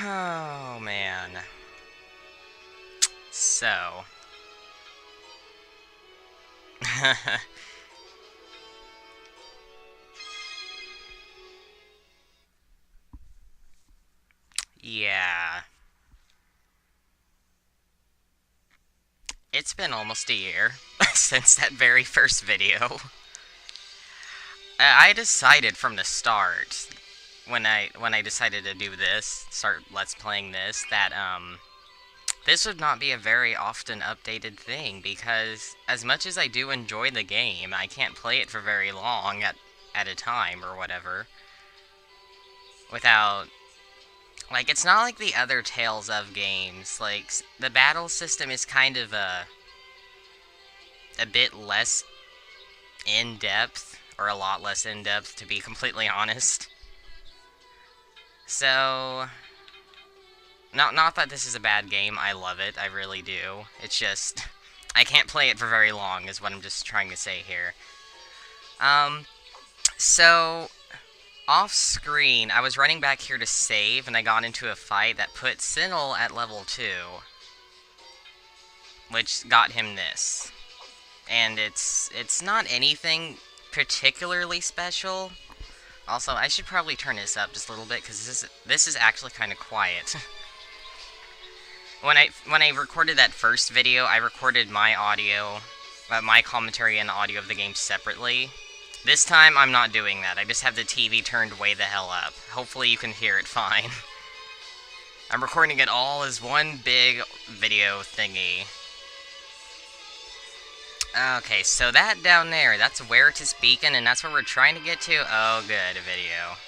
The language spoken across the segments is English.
Oh, man. So. Yeah. It's been almost a year since that very first video. I decided from the start, when I decided to do this, start Let's Playing this, that, this would not be a very often updated thing, because as much as I do enjoy the game, I can't play it for very long at a time, or whatever, without... Like, it's not like the other Tales of games. Like, the battle system is kind of a bit less in-depth, or a lot less in-depth, to be completely honest. So... Not that this is a bad game, I love it, I really do. It's just, I can't play it for very long, is what I'm just trying to say here. So, off-screen, I was running back here to save, and I got into a fight that put Sinnoh at level 2. Which got him this. And it's not anything particularly special. Also, I should probably turn this up just a little bit, because this is actually kind of quiet. When I recorded that first video, I recorded my audio, my commentary and audio of the game separately. This time, I'm not doing that. I just have the TV turned way the hell up. Hopefully you can hear it fine. I'm recording it all as one big video thingy. Okay, so that down there, that's Veritas Beacon, and that's where we're trying to get to. Oh, good, a video.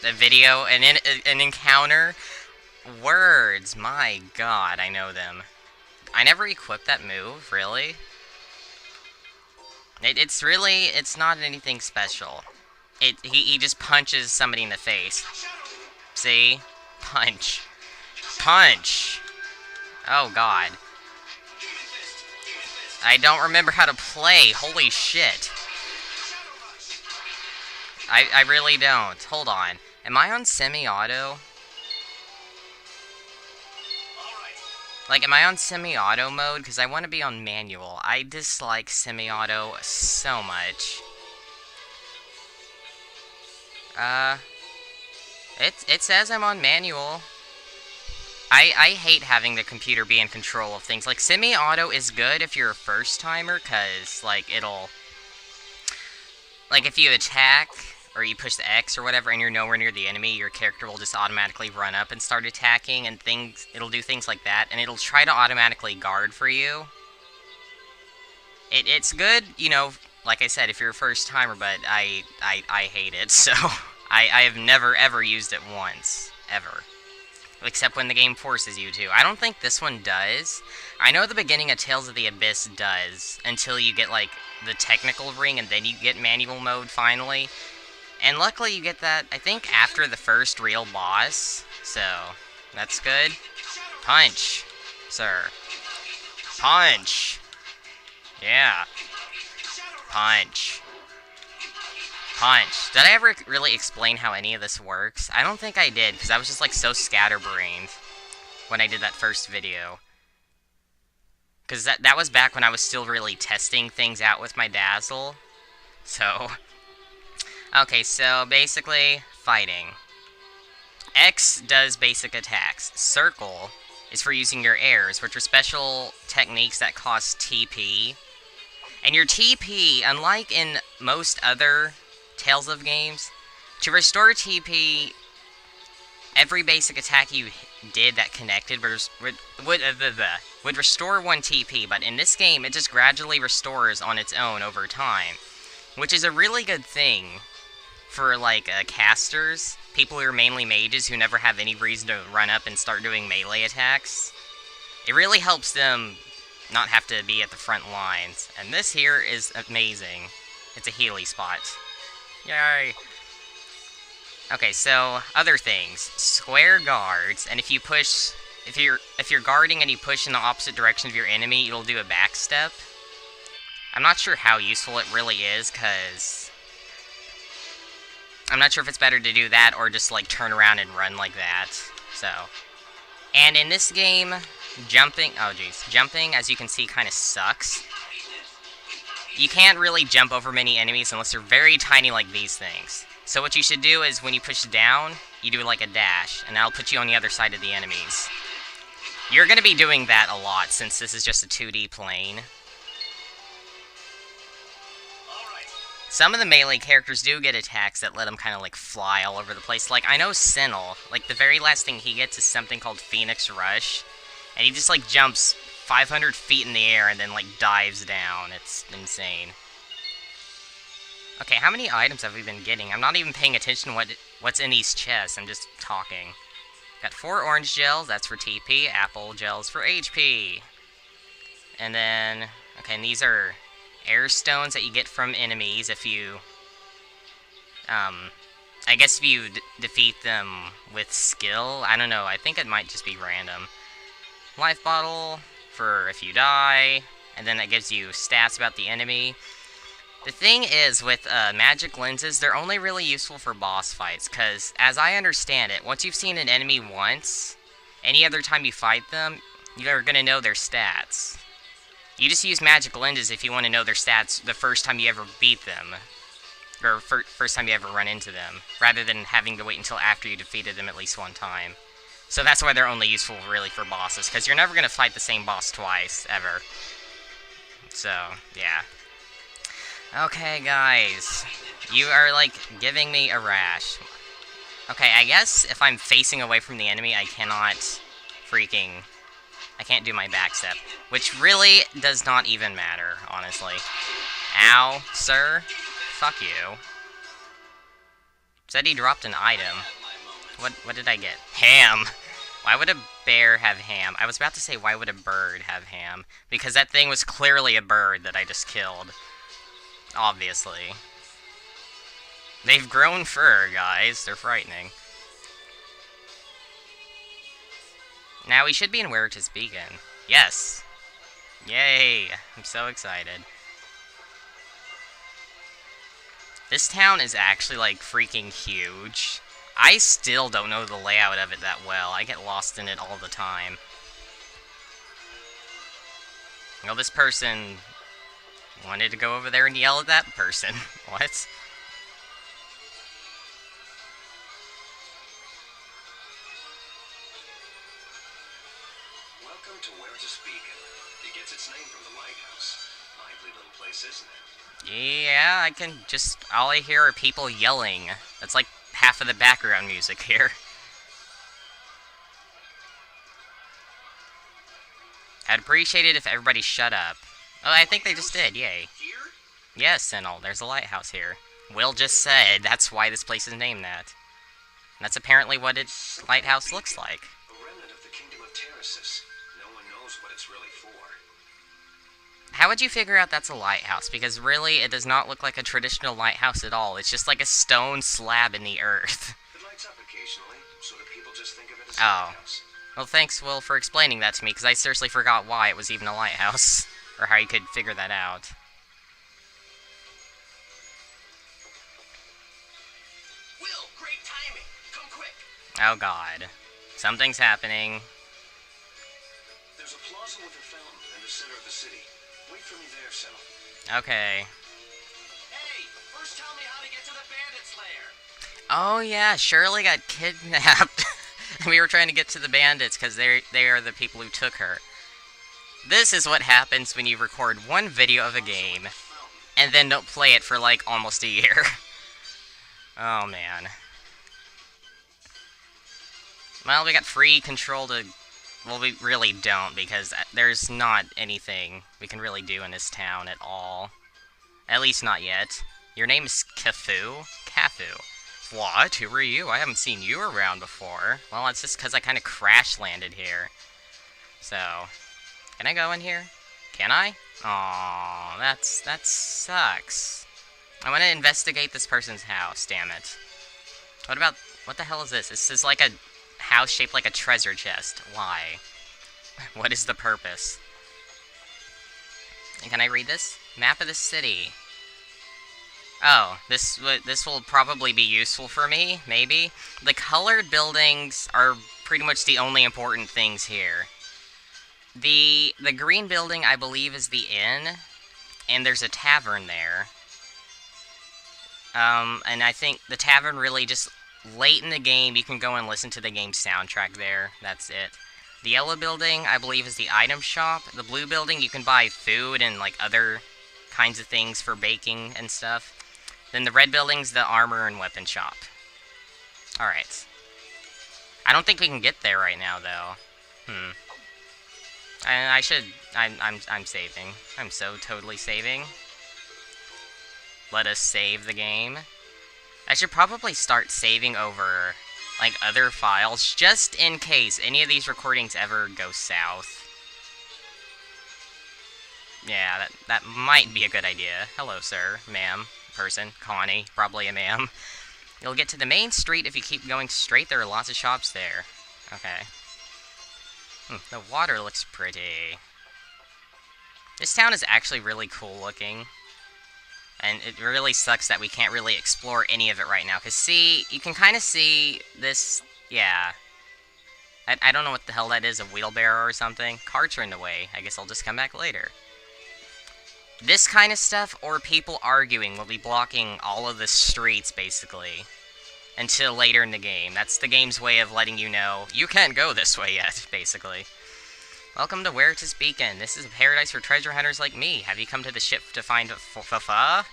A video, an encounter. Words, my god, I know them. I never equipped that move, really. It's not anything special. He just punches somebody in the face. See? Punch. Punch! Oh god. I don't remember how to play, holy shit. I really don't. Hold on. Am I on semi-auto? Like, am I on semi-auto mode? Because I want to be on manual. I dislike semi-auto so much. It says I'm on manual. I hate having the computer be in control of things. Like, semi-auto is good if you're a first-timer, because, like, it'll... Like, if you attack, or you push the X or whatever, and you're nowhere near the enemy, your character will just automatically run up and start attacking, and it'll do things like that, and it'll try to automatically guard for you. It's good, you know, like I said, if you're a first-timer, but I hate it, so I have never, ever used it once. Ever. Except when the game forces you to. I don't think this one does. I know the beginning of Tales of the Abyss does, until you get, like, the technical ring, and then you get manual mode, finally. And luckily you get that, I think, after the first real boss. So, that's good. Punch, sir. Punch! Yeah. Punch. Punch. Did I ever really explain how any of this works? I don't think I did, because I was just, like, so scatterbrained when I did that first video. Because that was back when I was still really testing things out with my Dazzle. So... Okay, so basically, fighting. X does basic attacks. Circle is for using your airs, which are special techniques that cost TP. And your TP, unlike in most other Tales of games, to restore TP, every basic attack you did that connected would restore 1 TP, but in this game, it just gradually restores on its own over time, which is a really good thing for, like, casters, people who are mainly mages who never have any reason to run up and start doing melee attacks. It really helps them not have to be at the front lines. And this here is amazing. It's a Healy spot. Yay! Okay, so, other things. Square guards, and if you push... If you're guarding and you push in the opposite direction of your enemy, it'll do a backstep. I'm not sure how useful it really is, because... I'm not sure if it's better to do that or just, like, turn around and run like that. So, and in this game, jumping, oh jeez, jumping, as you can see, kind of sucks. You can't really jump over many enemies unless they're very tiny like these things. So what you should do is when you push down, you do like a dash, and that'll put you on the other side of the enemies. You're going to be doing that a lot since this is just a 2D plane. Some of the melee characters do get attacks that let them kind of like fly all over the place. Like, I know Sinnoh, like the very last thing he gets is something called Phoenix Rush. And he just like jumps 500 feet in the air and then like dives down. It's insane. Okay, how many items have we been getting? I'm not even paying attention to what's in these chests. I'm just talking. Got 4 orange gels, that's for TP. Apple gels for HP. And then, okay, and these are air stones that you get from enemies if you, I guess if you defeat them with skill. I don't know, I think it might just be random. Life bottle for if you die, and then that gives you stats about the enemy. The thing is, with magic lenses, they're only really useful for boss fights, because, as I understand it, once you've seen an enemy once, any other time you fight them, you're going to know their stats. You just use magic lenses if you want to know their stats the first time you ever beat them, or first time you ever run into them, rather than having to wait until after you defeated them at least one time. So that's why they're only useful, really, for bosses, because you're never going to fight the same boss twice, ever. So, yeah. Okay, guys. You are, like, giving me a rash. Okay, I guess if I'm facing away from the enemy, I cannot I can't do my backstep. Which really does not even matter, honestly. Ow, sir. Fuck you. Said he dropped an item. What did I get? Ham! Why would a bear have ham? I was about to say, why would a bird have ham? Because that thing was clearly a bird that I just killed. Obviously. They've grown fur, guys. They're frightening. Now, we should be in Weric's Beacon. Yes! Yay! I'm so excited. This town is actually, like, freaking huge. I still don't know the layout of it that well. I get lost in it all the time. Well, this person wanted to go over there and yell at that person. What? Welcome to Weric's Beacon. It gets its name from the lighthouse. Lively little place, isn't it? Yeah, I can just... all I hear are people yelling. That's like half of the background music here. I'd appreciate it if everybody shut up. Oh, I think they just did, yay. Yes, Sinnoh, there's a lighthouse here. Will just said that's why this place is named that. And that's apparently what its lighthouse looks like. A remnant of the kingdom of Terrasis. No one knows what it's really for. How would you figure out that's a lighthouse? Because really, it does not look like a traditional lighthouse at all. It's just like a stone slab in the earth. It lights up occasionally, so that people just think of it as a lighthouse. Well, thanks, Will, for explaining that to me, because I seriously forgot why it was even a lighthouse. Or how you could figure that out. Will, great timing! Come quick! Oh god. Something's happening. There's a plaza with a fountain in the center of the city. Wait for me there, Sinnoh. Okay. Hey, first tell me how to get to the bandit's lair. Oh yeah, Shirley got kidnapped. We were trying to get to the bandits because they are the people who took her. This is what happens when you record one video of a game and then don't play it for like almost a year. Oh man. Well, we got free control to... well, we really don't, because there's not anything we can really do in this town at all. At least not yet. Your name is Cafu? Cafu. What? Who are you? I haven't seen you around before. Well, it's just because I kind of crash-landed here. So, can I go in here? Can I? Aww, that sucks. I want to investigate this person's house, damn it. What the hell is this? This is like a house shaped like a treasure chest. Why? What is the purpose? And can I read this? Map of the city. Oh, this will probably be useful for me, maybe. The colored buildings are pretty much the only important things here. The green building, I believe, is the inn, and there's a tavern there. And I think the tavern really just, late in the game, you can go and listen to the game soundtrack there. That's it. The yellow building, I believe, is the item shop. The blue building, you can buy food and, like, other kinds of things for baking and stuff. Then the red building's the armor and weapon shop. Alright. I don't think we can get there right now, though. I should... I'm saving. I'm so totally saving. Let us save the game. I should probably start saving over, like, other files, just in case any of these recordings ever go south. Yeah, that might be a good idea. Hello, sir, ma'am, person, Connie, probably a ma'am. You'll get to the main street if you keep going straight. There are lots of shops there. Okay. The water looks pretty. This town is actually really cool looking. And it really sucks that we can't really explore any of it right now. Because, see, you can kind of see this... Yeah. I don't know what the hell that is, a wheelbarrow or something. Carts are in the way. I guess I'll just come back later. This kind of stuff, or people arguing, will be blocking all of the streets, basically. Until later in the game. That's the game's way of letting you know, you can't go this way yet, basically. Welcome to Veritas Beacon. This is a paradise for treasure hunters like me. Have you come to the ship to find Fafa?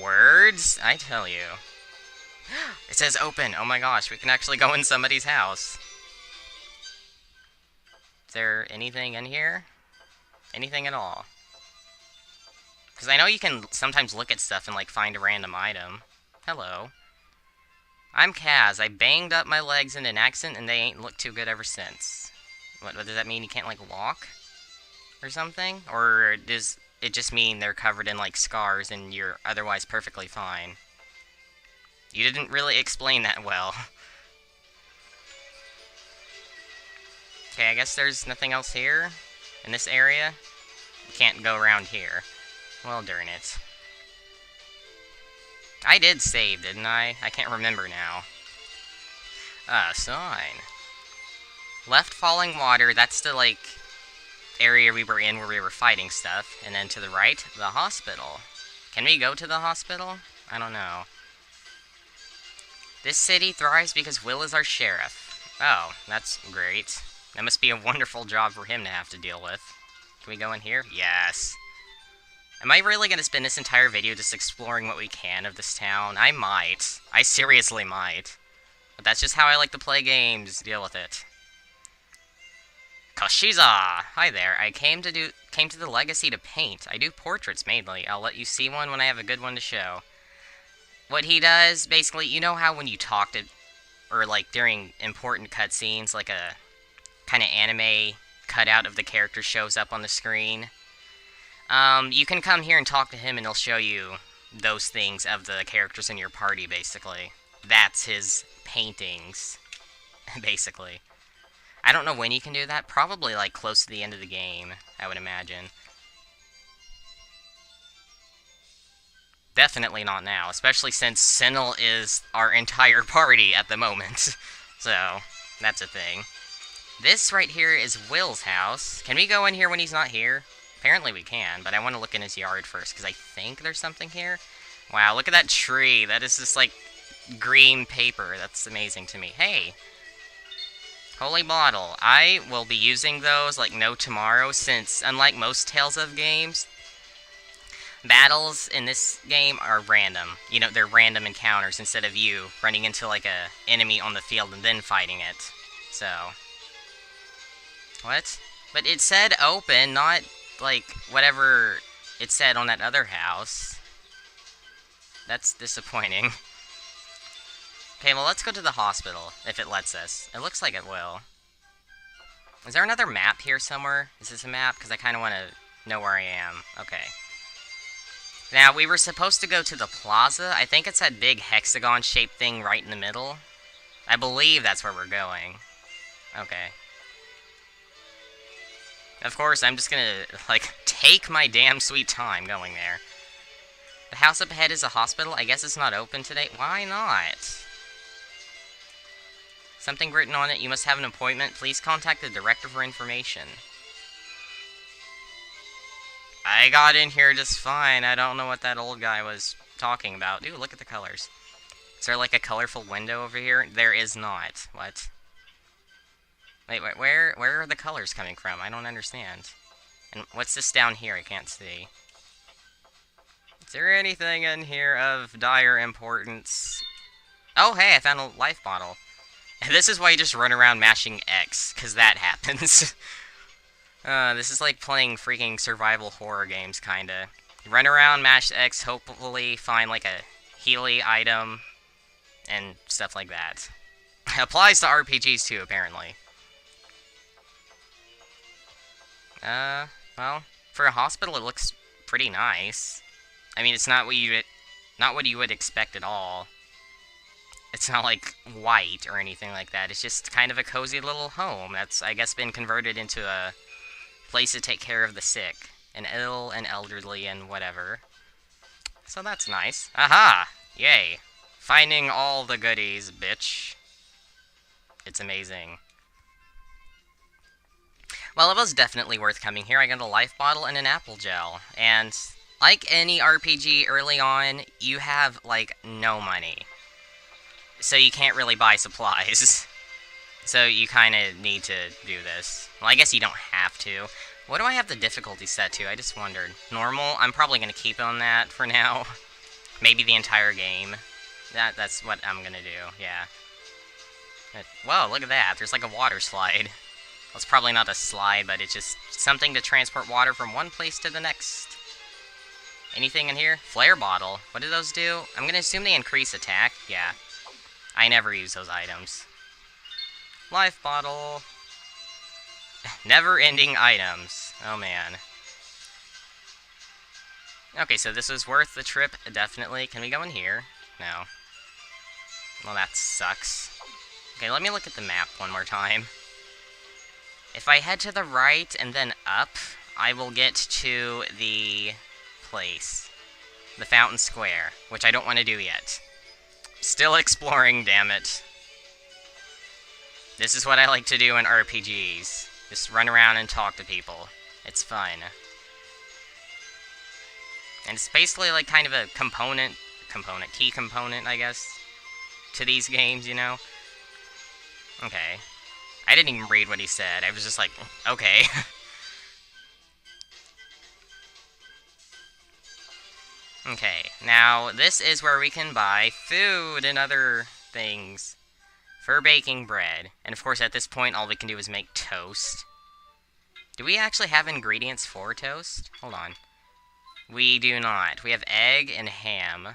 Words? I tell you. It says open. Oh my gosh, we can actually go in somebody's house. Is there anything in here? Anything at all? Because I know you can sometimes look at stuff and, like, find a random item. Hello. I'm Kaz. I banged up my legs in an accident and they ain't looked too good ever since. What does that mean? You can't, like, walk? Or something? Or does it just mean they're covered in, like, scars and you're otherwise perfectly fine? You didn't really explain that well. Okay, I guess there's nothing else here? In this area? You can't go around here. Well, darn it. I did save, didn't I? I can't remember now. Sign. Left falling water, that's the, like, area we were in where we were fighting stuff. And then to the right, the hospital. Can we go to the hospital? I don't know. This city thrives because Will is our sheriff. Oh, that's great. That must be a wonderful job for him to have to deal with. Can we go in here? Yes. Am I really going to spend this entire video just exploring what we can of this town? I might. I seriously might. But that's just how I like to play games. Deal with it. Kashiza! Hi there. I came to the Legacy to paint. I do portraits mainly. I'll let you see one when I have a good one to show. What he does, basically, you know how when you talk to, or like during important cutscenes, like a kind of anime cutout of the character shows up on the screen? You can come here and talk to him and he'll show you those things of the characters in your party, basically. That's his paintings, basically. I don't know when you can do that. Probably, like, close to the end of the game, I would imagine. Definitely not now, especially since Sinel is our entire party at the moment. So, that's a thing. This right here is Will's house. Can we go in here when he's not here? Apparently we can, but I want to look in his yard first, because I think there's something here. Wow, look at that tree. That is just, like, green paper. That's amazing to me. Hey! Holy bottle. I will be using those like no tomorrow, since, unlike most Tales of games, battles in this game are random. You know, they're random encounters instead of you running into, like, a enemy on the field and then fighting it. So. What? But it said open, not, like, whatever it said on that other house. That's disappointing. Okay, well, let's go to the hospital, if it lets us. It looks like it will. Is there another map here somewhere? Is this a map? Because I kind of want to know where I am. Okay. Now, we were supposed to go to the plaza. I think it's that big hexagon-shaped thing right in the middle. I believe that's where we're going. Okay. Of course, I'm just gonna, like, take my damn sweet time going there. The house up ahead is a hospital. I guess it's not open today. Why not? Something written on it. You must have an appointment. Please contact the director for information. I got in here just fine. I don't know what that old guy was talking about. Dude, look at the colors. Is there like a colorful window over here? There is not. What? Wait, where are the colors coming from? I don't understand. And what's this down here? I can't see. Is there anything in here of dire importance? Oh, hey, I found a life bottle. This is why you just run around mashing X, because that happens. This is like playing freaking survival horror games, kinda. You run around, mash X, hopefully find like a Healy item, and stuff like that. Applies to RPGs too, apparently. Well, for a hospital it looks pretty nice. I mean, it's not what you would expect at all. It's not like white or anything like that. It's just kind of a cozy little home that's, I guess, been converted into a place to take care of the sick and ill and elderly and whatever. So that's nice. Aha! Yay. Finding all the goodies, bitch. It's amazing. Well, it was definitely worth coming here. I got a life bottle and an apple gel. And like any RPG early on, you have, like, no money. So you can't really buy supplies. So you kind of need to do this. Well, I guess you don't have to. What do I have the difficulty set to? I just wondered. Normal? I'm probably going to keep it on that for now. Maybe the entire game. That's what I'm going to do, yeah. Whoa, look at that. There's like a water slide. Well, it's probably not a slide, but it's just something to transport water from one place to the next. Anything in here? Flare bottle. What do those do? I'm going to assume they increase attack. Yeah. I never use those items. Life bottle. Never-ending items. Oh, man. Okay, so this was worth the trip, definitely. Can we go in here? No. Well, that sucks. Okay, let me look at the map one more time. If I head to the right and then up, I will get to the place. The Fountain Square, which I don't want to do yet. Still exploring, damn it. This is what I like to do in RPGs. Just run around and talk to people. It's fun. And it's basically like kind of a key component, I guess, to these games, you know? Okay. I didn't even read what he said. I was just like, okay. Okay, now this is where we can buy food and other things for baking bread. And of course, at this point, all we can do is make toast. Do we actually have ingredients for toast? Hold on. We do not. We have egg and ham.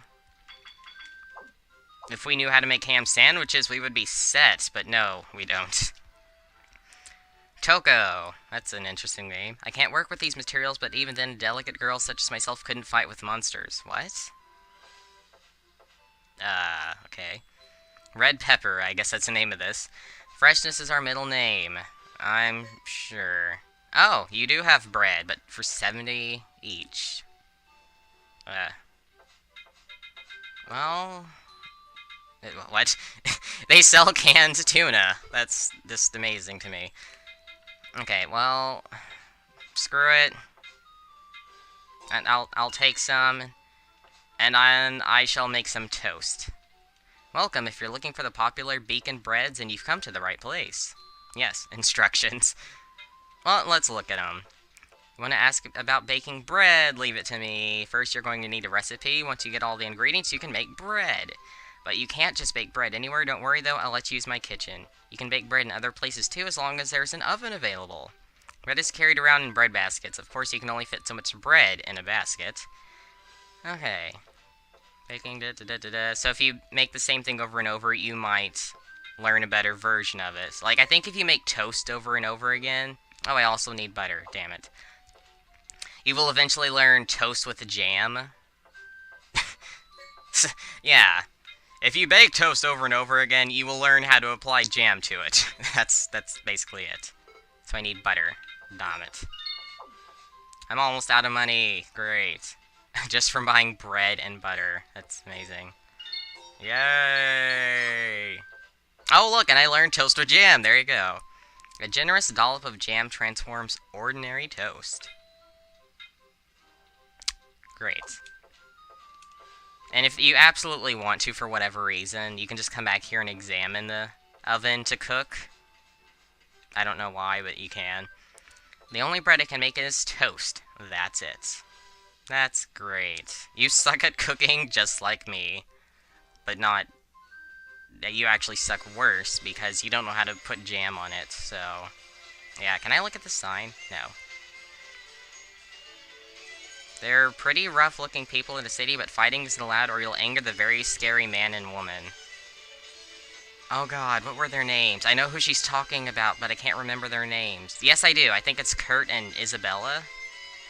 If we knew how to make ham sandwiches, we would be set, but no, we don't. Toko. That's an interesting name. I can't work with these materials, but even then, delicate girls such as myself couldn't fight with monsters. What? Okay. Red pepper, I guess that's the name of this. Freshness is our middle name. I'm sure. Oh, you do have bread, but for 70 each. Well... What? They sell canned tuna. That's just amazing to me. Okay, well... Screw it. And I'll take some. And then I shall make some toast. Welcome, if you're looking for the popular Beacon breads, and you've come to the right place. Yes, instructions. Well, let's look at them. You want to ask about baking bread? Leave it to me. First, you're going to need a recipe. Once you get all the ingredients, you can make bread. But you can't just bake bread anywhere. Don't worry, though. I'll let you use my kitchen. You can bake bread in other places, too, as long as there's an oven available. Bread is carried around in bread baskets. Of course, you can only fit so much bread in a basket. Okay. Baking, So if you make the same thing over and over, you might learn a better version of it. Like, I think if you make toast over and over again... Oh, I also need butter. Damn it. You will eventually learn toast with jam. Yeah. If you bake toast over and over again, you will learn how to apply jam to it. That's basically it. So I need butter. Damn it. I'm almost out of money. Great. Just from buying bread and butter. That's amazing. Yay! Oh, look, and I learned toast with jam. There you go. A generous dollop of jam transforms ordinary toast. Great. And if you absolutely want to, for whatever reason, you can just come back here and examine the oven to cook. I don't know why, but you can. The only bread I can make is toast. That's it. That's great. You suck at cooking just like me. But not... You actually suck worse, because you don't know how to put jam on it, so... Yeah, can I look at the sign? No. They're pretty rough-looking people in the city, but fighting isn't allowed or you'll anger the very scary man and woman. Oh god, what were their names? I know who she's talking about, but I can't remember their names. Yes, I do. I think it's Kurt and Isabella.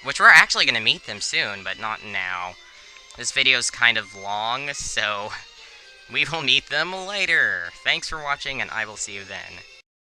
Which we're actually going to meet them soon, but not now. This video's kind of long, so we will meet them later. Thanks for watching, and I will see you then.